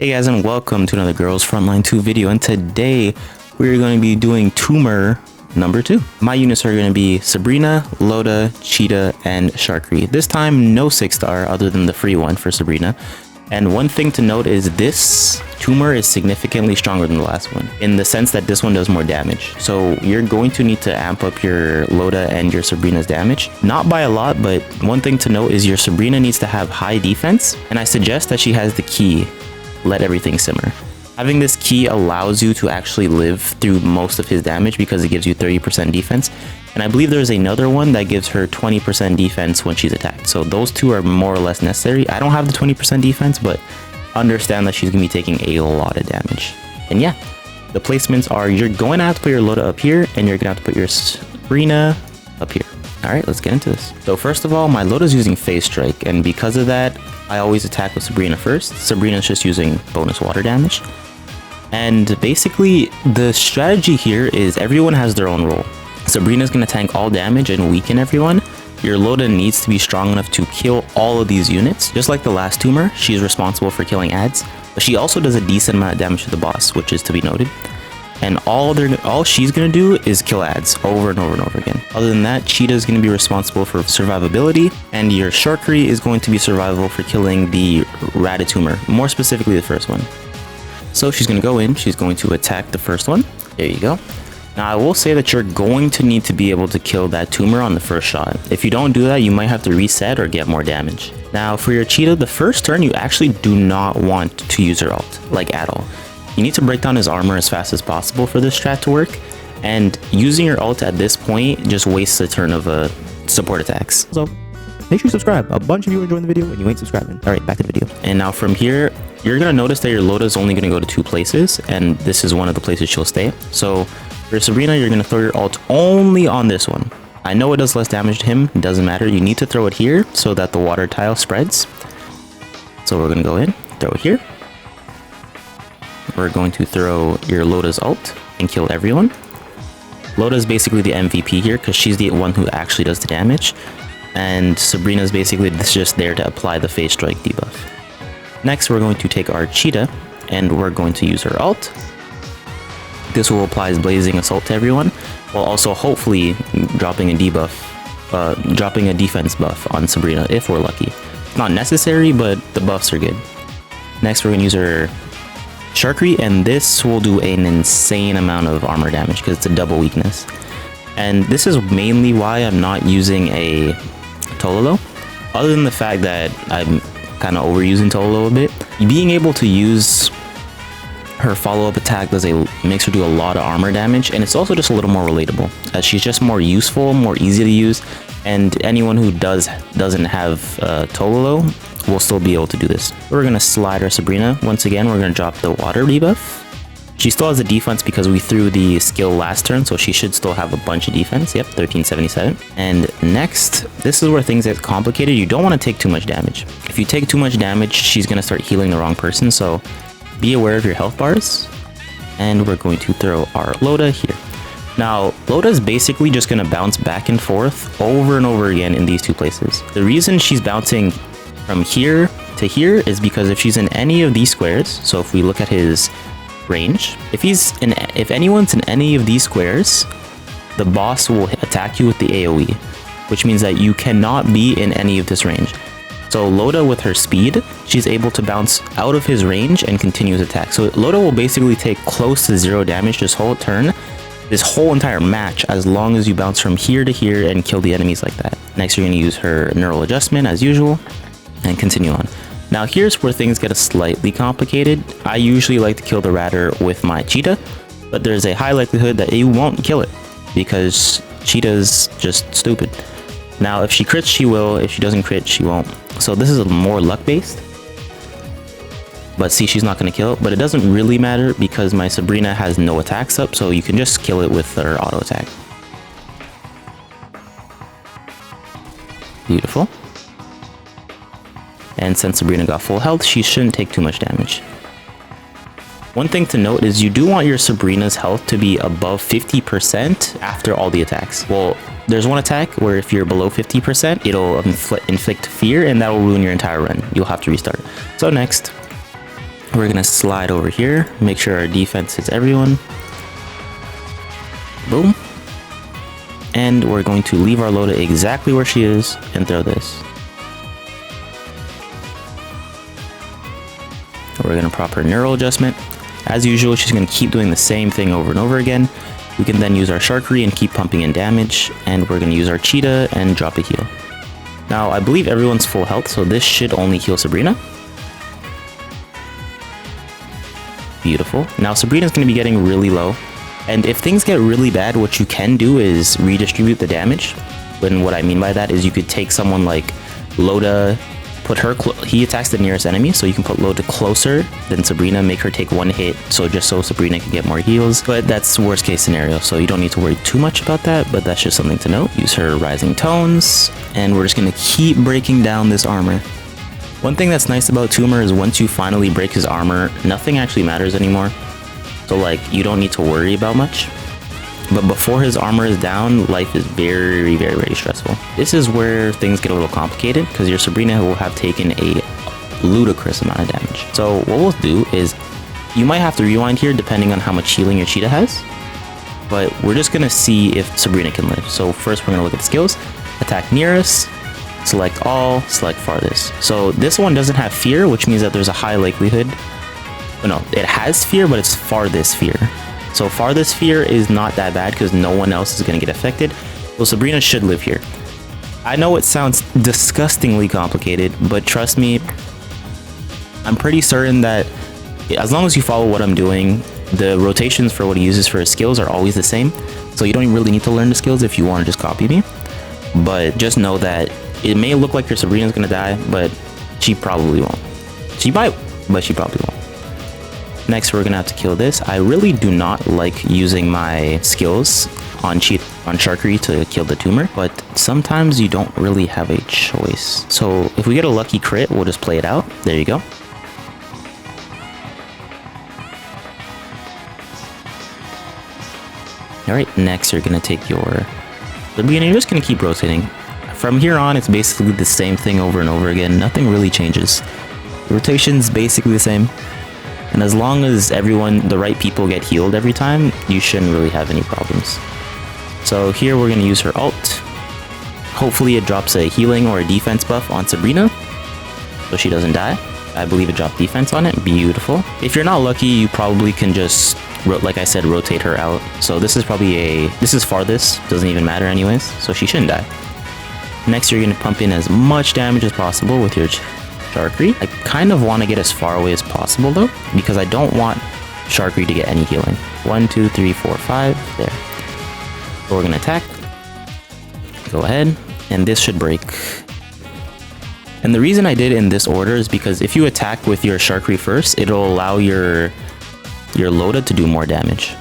Hey guys, and welcome to another Girls Frontline 2 video, and today we're going to be doing Tumor number 2. My units are going to be Sabrina, Loda, Cheetah, and Sharkery. This time no 6-star other than the free one for Sabrina. And one thing to note is this Tumor is significantly stronger than the last one, in the sense that this one does more damage. So you're going to need to amp up your Loda and your Sabrina's damage. Not by a lot, but one thing to note is your Sabrina needs to have high defense, and I suggest that she has the key, Let Everything Simmer. Having this key allows you to actually live through most of his damage because it gives you 30% defense. And I believe there's another one that gives her 20% defense when she's attacked. So those two are more or less necessary. I don't have the 20% defense, but understand that she's going to be taking a lot of damage. And yeah, the placements are you're going to have to put your Loda up here and you're going to have to put your Sabrina up here. Alright, let's get into this. So first of all, my Loda's using Phase Strike, and because of that, I always attack with Sabrina first. Sabrina's just using bonus water damage. And basically, the strategy here is everyone has their own role. Sabrina's going to tank all damage and weaken everyone. Your Loda needs to be strong enough to kill all of these units. Just like the last Tumor, she's responsible for killing ads, but she also does a decent amount of damage to the boss, which is to be noted. And all she's going to do is kill ads over and over and over again. Other than that, Cheetah is going to be responsible for survivability, and your Sharkery is going to be survivable for killing the Tumor, more specifically the first one. So she's going to go in, she's going to attack the first one. There you go. Now I will say that you're going to need to be able to kill that Tumor on the first shot. If you don't do that, you might have to reset or get more damage. Now for your Cheetah, the first turn you actually do not want to use her ult, like at all. You need to break down his armor as fast as possible for this strat to work, and using your ult at this point just wastes a turn of support attacks. So make sure you subscribe. A bunch of you are enjoying the video and you ain't subscribing. Alright, back to the video. And now from here, you're going to notice that your Loda is only going to go to 2 places, and this is one of the places she'll stay. So for Sabrina, you're going to throw your ult only on this one. I know it does less damage to him, it doesn't matter. You need to throw it here so that the water tile spreads. So we're going to go in, throw it here. We're going to throw your Loda's ult and kill everyone. Loda is basically the MVP here because she's the one who actually does the damage. And Sabrina is basically just there to apply the Phase Strike debuff. Next, we're going to take our Cheetah and we're going to use her ult. This will apply Blazing Assault to everyone, while also hopefully dropping a debuff, dropping a defense buff on Sabrina if we're lucky. It's not necessary, but the buffs are good. Next, we're going to use her Sharkery, and this will do an insane amount of armor damage because it's a double weakness. And this is mainly why I'm not using a Tololo, other than the fact that I'm kind of overusing Tololo a bit. Being able to use her follow-up attack makes her do a lot of armor damage, and it's also just a little more relatable, as she's just more useful, more easy to use, and anyone who doesn't have Tololo will still be able to do this. We're going to slide our Sabrina. Once again, we're going to drop the water debuff. She still has a defense because we threw the skill last turn, so she should still have a bunch of defense. Yep, 1377. And next, this is where things get complicated. You don't want to take too much damage. If you take too much damage, she's going to start healing the wrong person, so be aware of your health bars. And we're going to throw our Loda here. Now, Loda is basically just going to bounce back and forth over and over again in these 2 places. The reason she's bouncing from here to here is because if she's in any of these squares, so if we look at his range, if anyone's in any of these squares, the boss will attack you with the AoE, which means that you cannot be in any of this range. So Loda, with her speed, she's able to bounce out of his range and continue his attack. So Loda will basically take close to 0 damage this whole turn, this whole entire match, as long as you bounce from here to here and kill the enemies like that. Next, you're going to use her neural adjustment as usual and continue on. Now here's where things get slightly complicated. I usually like to kill the Ratter with my Cheetah, but there's a high likelihood that you won't kill it because Cheetah's just stupid. Now if she crits, she will. If she doesn't crit, she won't. So this is more luck based. But see, she's not going to kill it, but it doesn't really matter because my Sabrina has no attacks up, so you can just kill it with her auto attack. Beautiful. And since Sabrina got full health, she shouldn't take too much damage. One thing to note is you do want your Sabrina's health to be above 50% after all the attacks. Well, there's one attack where if you're below 50%, it'll inflict fear, and that will ruin your entire run. You'll have to restart. So next, We're gonna slide over here, make sure our defense hits everyone. Boom. And we're going to leave our Loda exactly where she is and throw this. We're gonna prop her neural adjustment. As usual, she's gonna keep doing the same thing over and over again. We can then use our Sharkery and keep pumping in damage, and we're gonna use our Cheetah and drop a heal. Now, I believe everyone's full health, so this should only heal Sabrina. Beautiful. Now, Sabrina's gonna be getting really low, and if things get really bad, what you can do is redistribute the damage. And what I mean by that is you could take someone like Loda, put her, he attacks the nearest enemy, so you can put Loda closer than Sabrina, make her take one hit, so just so Sabrina can get more heals. But that's worst case scenario, so you don't need to worry too much about that, but that's just something to note. Use her Rising Tones, and we're just gonna keep breaking down this armor. One thing that's nice about Tumor is once you finally break his armor, nothing actually matters anymore. So like, you don't need to worry about much. But before his armor is down, life is very, very, very stressful. This is where things get a little complicated, because your Sabrina will have taken a ludicrous amount of damage. So what we'll do is, you might have to rewind here depending on how much healing your Cheetah has. But we're just going to see if Sabrina can live. So first we're going to look at the skills. Attack nearest, select all, select farthest. So this one doesn't have fear, which means that there's a high likelihood. Oh, no, it has fear, but it's farthest fear. So farthest fear is not that bad because no one else is going to get affected. So Sabrina should live here. I know it sounds disgustingly complicated, but trust me, I'm pretty certain that as long as you follow what I'm doing, the rotations for what he uses for his skills are always the same. So you don't really need to learn the skills if you want to just copy me. But just know that it may look like your Sabrina's going to die, but she probably won't. She might, but she probably won't. Next, we're gonna have to kill this. I really do not like using my skills on Sharkery to kill the Tumor, but sometimes you don't really have a choice. So if we get a lucky crit, we'll just play it out. There you go. All right, next you're gonna take your Sabrina. You're just gonna keep rotating. From here on, it's basically the same thing over and over again. Nothing really changes. The rotation's basically the same. And as long as the right people get healed every time, you shouldn't really have any problems. So here we're going to use her ult. Hopefully it drops a healing or a defense buff on Sabrina, so she doesn't die. I believe it dropped defense on it. Beautiful. If you're not lucky, you probably can just, like I said, rotate her out. So this is probably this is farthest, doesn't even matter anyways, so she shouldn't die. Next, you're going to pump in as much damage as possible with your Sharkery. I kind of want to get as far away as possible though, because I don't want Sharkery to get any healing. 1, 2, 3, 4, 5. There. So we're going to attack. Go ahead. And this should break. And the reason I did it in this order is because if you attack with your Sharkery first, it'll allow your Loda to do more damage.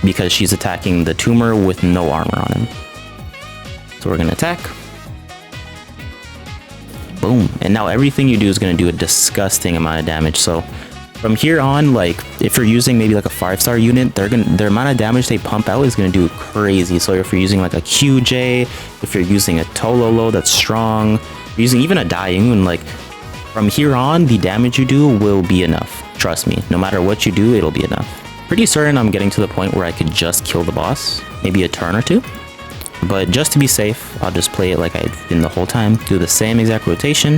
Because she's attacking the Tumor with no armor on him. So we're going to attack. Boom. And now everything you do is going to do a disgusting amount of damage. So from here on, like if you're using maybe like a 5-star unit, their amount of damage they pump out is going to do crazy. So if you're using like a QJ, if you're using a Tololo that's strong, using even a Daeun, like from here on, the damage you do will be enough. Trust me, no matter what you do, it'll be enough. Pretty certain I'm getting to the point where I could just kill the boss, maybe a turn or two. But just to be safe, I'll just play it like I've been the whole time. Do the same exact rotation.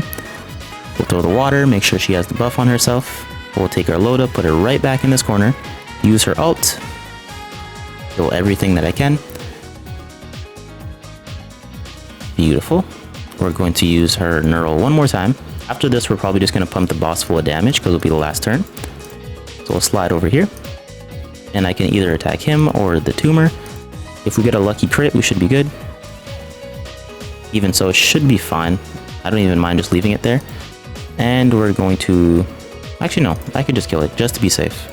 We'll throw the water, make sure she has the buff on herself. We'll take our Loda, put her right back in this corner. Use her ult. Kill everything that I can. Beautiful. We're going to use her neural one more time. After this, we're probably just going to pump the boss full of damage because it'll be the last turn. So we'll slide over here. And I can either attack him or the Tumor. If we get a lucky crit, we should be good. Even so, it should be fine. I don't even mind just leaving it there. And we're going to... Actually, no. I could just kill it, just to be safe.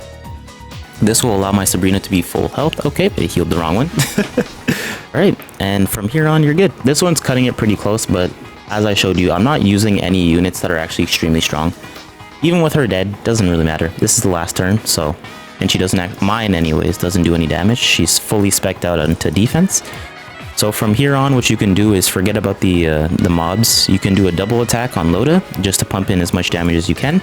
This will allow my Sabrina to be full health. Okay, they healed the wrong one. Alright, and from here on, you're good. This one's cutting it pretty close, but as I showed you, I'm not using any units that are actually extremely strong. Even with her dead, doesn't really matter. This is the last turn, so... And she doesn't mine anyways, doesn't do any damage. She's fully spec'd out into defense. So from here on, what you can do is forget about the mobs. You can do a double attack on Loda, just to pump in as much damage as you can.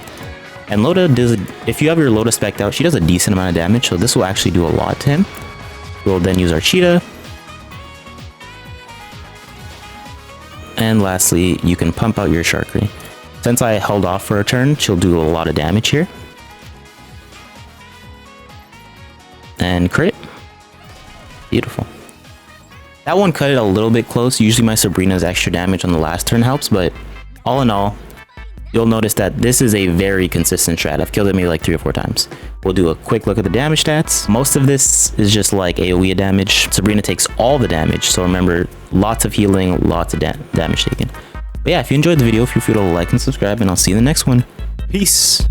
And Loda does, if you have your Loda spec'd out, she does a decent amount of damage, so this will actually do a lot to him. We'll then use our cheetah. And lastly, you can pump out your Sharkry. Since I held off for a turn, she'll do a lot of damage here. And crit. Beautiful. That one cut it a little bit close. Usually my Sabrina's extra damage on the last turn helps, but all in all, you'll notice that this is a very consistent strat. I've killed it maybe like 3 or 4 times. We'll do a quick look at the damage stats. Most of this is just like AoE damage. Sabrina takes all the damage, so remember, lots of healing, lots of damage taken. But yeah, if you enjoyed the video, feel free to like and subscribe, and I'll see you in the next one. Peace!